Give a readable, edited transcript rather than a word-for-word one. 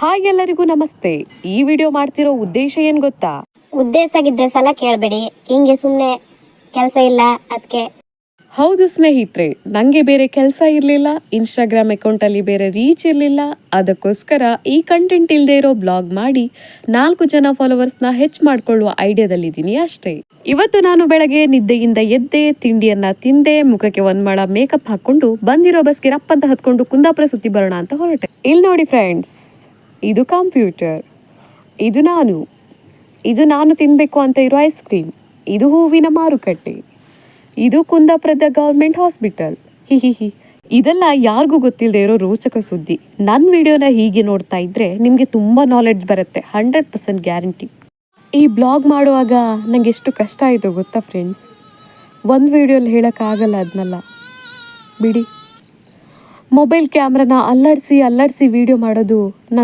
Hi ಎಲ್ಲರಿಗೂ ನಮಸ್ತೆ. ಈ ವಿಡಿಯೋ ಮಾಡ್ತಿರೋ ಉದ್ದೇಶ ಏನ್ ಗೊತ್ತಾ? ಉದ್ದೇಶ ಸಲ ಕೇಳಬೇಡಿ, ಹಿಂಗೆ ಸುಮ್ಮನೆ ಕೆಲಸ ಇಲ್ಲ ಅದಕ್ಕೆ. ಹೌದು ಸ್ನೇಹಿತರೆ, ನಂಗೆ ಬೇರೆ ಕೆಲಸ ಇರಲಿಲ್ಲ, ಇನ್ಸ್ಟಾಗ್ರಾಮ್ ಅಕೌಂಟಲ್ಲಿ ಬೇರೆ ರೀಚ್ ಇರಲಿಲ್ಲ. ಅದಕ್ಕೋಸ್ಕರ ಈ ಕಂಟೆಂಟ್ ಇಲ್ಲದೆ ಇರೋ ಬ್ಲಾಗ್ ಮಾಡಿ 4 ಜನ ಫಾಲೋವರ್ಸ್ನ ಹೆಚ್ಚು ಮಾಡ್ಕೊಳ್ಳುವ ಐಡಿಯಾದಲ್ಲಿದ್ದೀನಿ ಅಷ್ಟೇ. ಇವತ್ತು ನಾನು ಬೆಳಗ್ಗೆ ನಿದ್ದೆಯಿಂದ ಎದ್ದೆ, ತಿಂಡಿಯನ್ನ ತಿಂದೆ, ಮುಖಕ್ಕೆ ಒಂದ್ ಮಳ ಮೇಕಪ್ ಹಾಕೊಂಡು ಬಂದಿರೋ ಬಸ್ಗೆ ರಪ್ಪ ಅಂತ ಹತ್ಕೊಂಡು ಕುಂದಾಪುರ ಸುತ್ತಿ ಬರೋಣ ಅಂತ ಹೊರಟೆ. ಇಲ್ಲಿ ನೋಡಿ ಫ್ರೆಂಡ್ಸ್, ಇದು ಕಂಪ್ಯೂಟರ್, ಇದು ನಾನು ತಿನ್ಬೇಕು ಅಂತ ಇರೋ ಐಸ್ ಕ್ರೀಮ್, ಇದು ಹೂವಿನ ಮಾರುಕಟ್ಟೆ, ಇದು ಕುಂದಾಪುರದ ಗೌರ್ಮೆಂಟ್ ಹಾಸ್ಪಿಟಲ್. ಹಿಹಿಹಿ, ಇದೆಲ್ಲ ಯಾರಿಗೂ ಗೊತ್ತಿಲ್ಲದೆ ಇರೋ ರೋಚಕ ಸುದ್ದಿ. ನನ್ನ ವಿಡಿಯೋನ ಹೀಗೆ ನೋಡ್ತಾ ಇದ್ರೆ ನಿಮಗೆ ತುಂಬ ನಾಲೆಡ್ಜ್ ಬರುತ್ತೆ, 100% ಗ್ಯಾರಂಟಿ. ಈ ಬ್ಲಾಗ್ ಮಾಡುವಾಗ ನಂಗೆ ಎಷ್ಟು ಕಷ್ಟ ಆಯಿತು ಗೊತ್ತಾ ಫ್ರೆಂಡ್ಸ್? ಒಂದು ವಿಡಿಯೋಲಿ ಹೇಳೋಕ್ಕಾಗಲ್ಲ ಅದನ್ನೆಲ್ಲ, ಬಿಡಿ. ಮೊಬೈಲ್ ಕ್ಯಾಮ್ರಾನ ಅಲ್ಲಾಡಿಸಿ ವಿಡಿಯೋ ಮಾಡೋದು